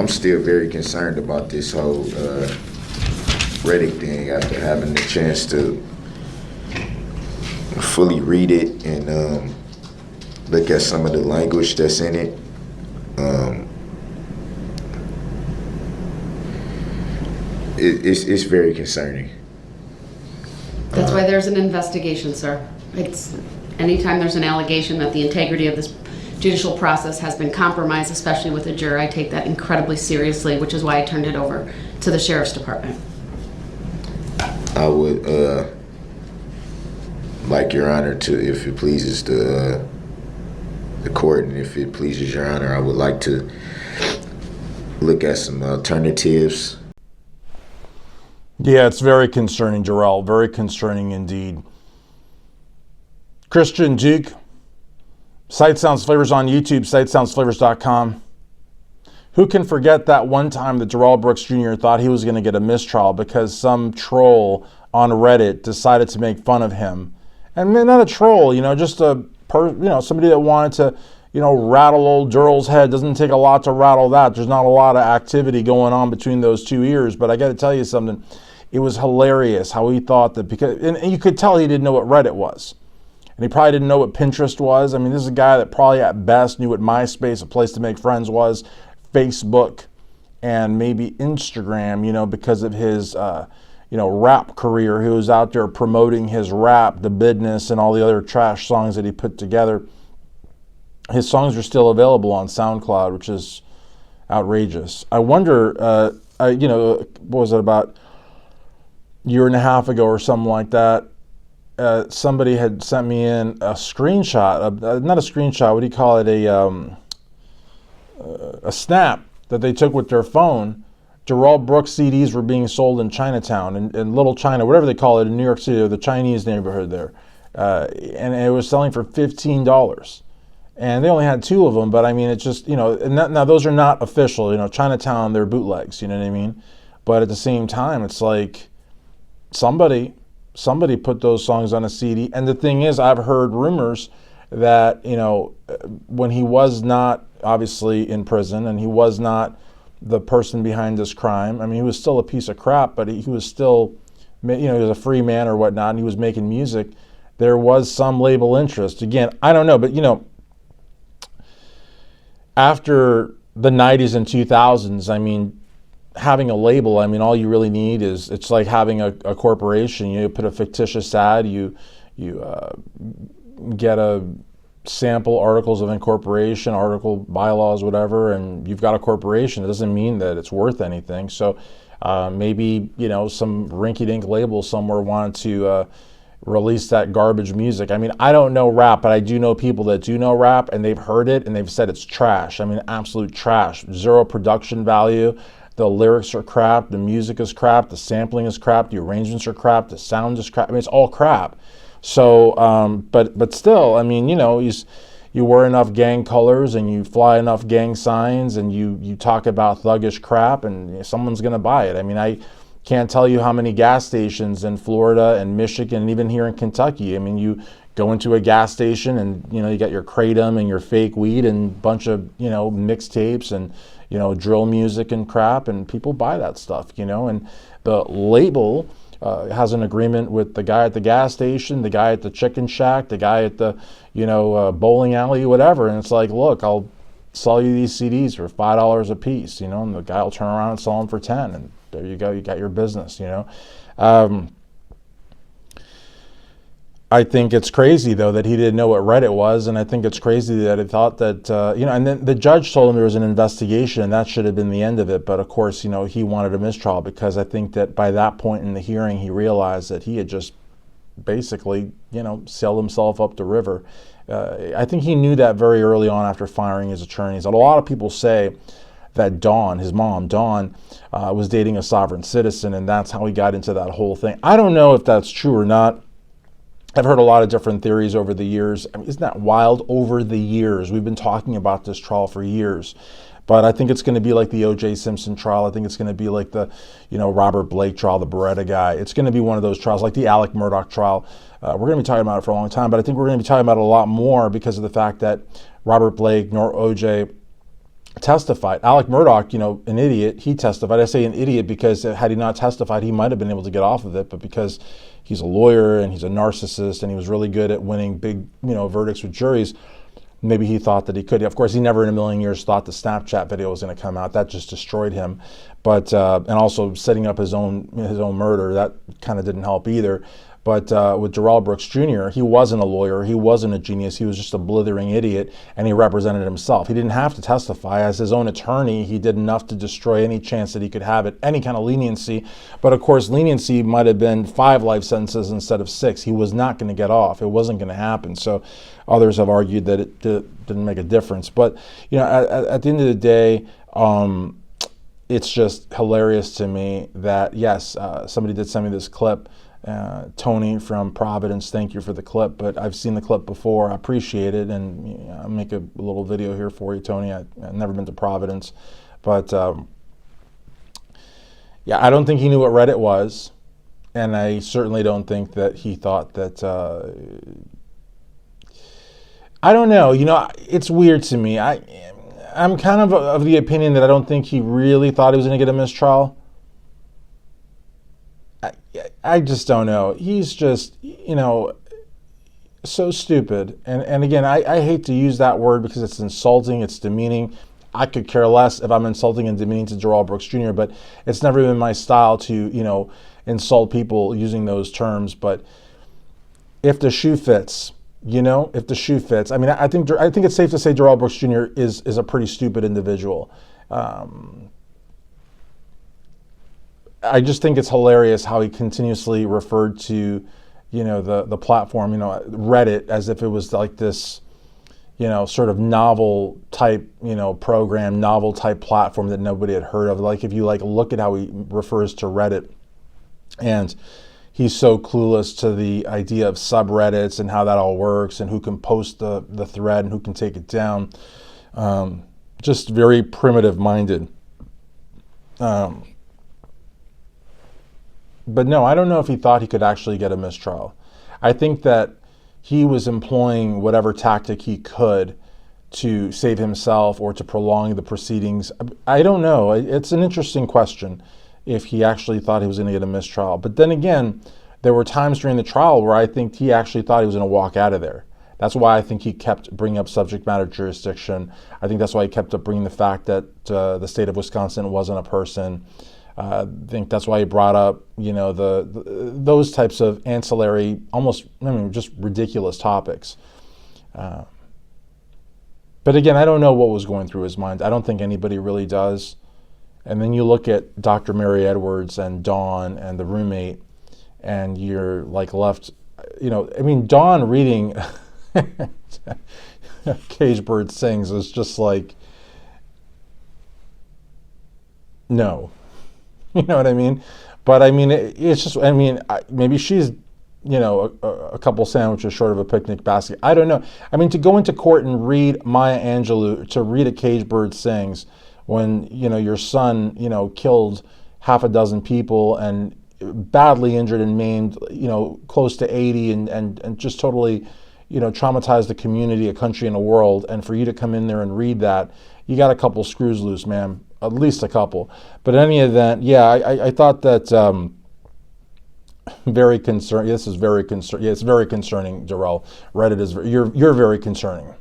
I'm still very concerned about this whole Reddick thing after having the chance to fully read it and look at some of the language that's in it. It's very concerning. That's why there's an investigation, sir. It's anytime there's an allegation that the integrity of this judicial process has been compromised, especially with a juror, I take that incredibly seriously, which is why I turned it over to the Sheriff's Department. I would like Your Honor to, if it pleases the court and if it pleases Your Honor, I would like to look at some alternatives. Yeah, it's very concerning, Darrell. Very concerning indeed. Christian Duke, Sight Sounds Flavors on YouTube, sightsoundsflavors.com. Who can forget that one time that Darrell Brooks Jr. thought he was going to get a mistrial because some troll on Reddit decided to make fun of him? And not a troll, just somebody that wanted to, rattle old Darrell's head. Doesn't take a lot to rattle that. There's not a lot of activity going on between those two ears. But I got to tell you something. It was hilarious how he thought that and you could tell he didn't know what Reddit was. And he probably didn't know what Pinterest was. I mean, this is a guy that probably at best knew what MySpace, a place to make friends, was, Facebook, and maybe Instagram, because of his, rap career. He was out there promoting his rap, the business, and all the other trash songs that he put together. His songs are still available on SoundCloud, which is outrageous. I wonder, what was it, about a year and a half ago or something like that, somebody had sent me in a screenshot, not a screenshot, what do you call it, a snap that they took with their phone. Darrell Brooks CDs were being sold in Chinatown, in Little China, whatever they call it, in New York City, or the Chinese neighborhood there. And it was selling for $15. And they only had 2 of them, but I mean, it's just, and now those are not official, Chinatown, they're bootlegs, you know what I mean? But at the same time, it's like somebody put those songs on a CD. And the thing is, I've heard rumors that, when he was not obviously in prison and he was not the person behind this crime, I mean, he was still a piece of crap, but he was still, he was a free man or whatnot, and he was making music. There was some label interest. Again, I don't know, but, after the 90s and 2000s, I mean, having a label, I mean, all you really need is, it's like having a corporation. You put a fictitious ad, you get a sample articles of incorporation, article bylaws, whatever, and you've got a corporation. It doesn't mean that it's worth anything. So maybe, some rinky-dink label somewhere wanted to release that garbage music. I mean, I don't know rap, but I do know people that do know rap, and they've heard it, and they've said it's trash. I mean, absolute trash. Zero production value. The lyrics are crap. The music is crap. The sampling is crap. The arrangements are crap. The sound is crap. I mean, it's all crap. So, but still, I mean, you wear enough gang colors and you fly enough gang signs and you talk about thuggish crap and someone's going to buy it. I mean, I can't tell you how many gas stations in Florida and Michigan and even here in Kentucky. I mean, you go into a gas station and, you got your Kratom and your fake weed and a bunch of, mixtapes and, drill music and crap, and people buy that stuff, and the label has an agreement with the guy at the gas station, the guy at the chicken shack, the guy at the, bowling alley, whatever. And it's like, look, I'll sell you these CDs for $5 a piece, and the guy will turn around and sell them for 10. And there you go, you got your business, I think it's crazy, though, that he didn't know what Reddit was, and I think it's crazy that he thought that, and then the judge told him there was an investigation, and that should have been the end of it, but of course, he wanted a mistrial, because I think that by that point in the hearing, he realized that he had just basically, sailed himself up the river. I think he knew that very early on after firing his attorneys. And a lot of people say that Dawn, his mom, Dawn, was dating a sovereign citizen, and that's how he got into that whole thing. I don't know if that's true or not. I've heard a lot of different theories over the years. I mean, isn't that wild? Over the years. We've been talking about this trial for years. But I think it's going to be like the O.J. Simpson trial. I think it's going to be like the, Robert Blake trial, the Beretta guy. It's going to be one of those trials, like the Alec Murdaugh trial. We're going to be talking about it for a long time, but I think we're going to be talking about it a lot more because of the fact that Robert Blake nor O.J. testified. Alec Murdaugh, an idiot, he testified. I say an idiot because had he not testified, he might have been able to get off of it. But because he's a lawyer and he's a narcissist and he was really good at winning big, verdicts with juries, maybe he thought that he could. Of course, he never in a million years thought the Snapchat video was going to come out. That just destroyed him. But and also setting up his own murder, that kind of didn't help either. But with Darrell Brooks Jr., he wasn't a lawyer. He wasn't a genius. He was just a blithering idiot, and he represented himself. He didn't have to testify. As his own attorney, he did enough to destroy any chance that he could have at any kind of leniency. But of course, leniency might have been 5 life sentences instead of 6. He was not going to get off. It wasn't going to happen. So others have argued that it didn't make a difference. But at the end of the day, it's just hilarious to me that, yes, somebody did send me this clip. Tony from Providence, thank you for the clip, but I've seen the clip before. I appreciate it, and I'll make a little video here for you, Tony. I've never been to Providence, but yeah, I don't think he knew what Reddit was, and I certainly don't think that he thought that, I don't know, it's weird to me. I'm kind of the opinion that I don't think he really thought he was going to get a mistrial. I just don't know. He's just, so stupid. And again, I hate to use that word because it's insulting, it's demeaning. I could care less if I'm insulting and demeaning to Darrell Brooks Jr., but it's never been my style to, insult people using those terms. But if the shoe fits, if the shoe fits, I think it's safe to say Darrell Brooks Jr. is a pretty stupid individual. I just think it's hilarious how he continuously referred to, the platform, Reddit, as if it was like this, sort of novel type, program, novel type platform that nobody had heard of. Like if you look at how he refers to Reddit, and he's so clueless to the idea of subreddits and how that all works and who can post the thread and who can take it down. Just very primitive minded. But no, I don't know if he thought he could actually get a mistrial. I think that he was employing whatever tactic he could to save himself or to prolong the proceedings. I don't know. It's an interesting question if he actually thought he was going to get a mistrial. But then again, there were times during the trial where I think he actually thought he was going to walk out of there. That's why I think he kept bringing up subject matter jurisdiction. I think that's why he kept up bringing the fact that the state of Wisconsin wasn't a person. I think that's why he brought up, those types of ancillary, just ridiculous topics. But again, I don't know what was going through his mind. I don't think anybody really does. And then you look at Dr. Mary Edwards and Dawn and the roommate, and you're left, Dawn reading Cage Bird Sings is just no. You know what I mean? But it's just, maybe she's, a couple sandwiches short of a picnic basket. I don't know. To go into court and read Maya Angelou, to read A Caged Bird Sings, when, your son, killed half a dozen people and badly injured and maimed, close to 80 and just totally, traumatized the community, a country, and a world. And for you to come in there and read that, you got a couple screws loose, man. At least a couple. But in any event, yeah, I thought that very concerned. This is very concern. Yeah, it's very concerning, Darrell. Reddit is. You're very concerning.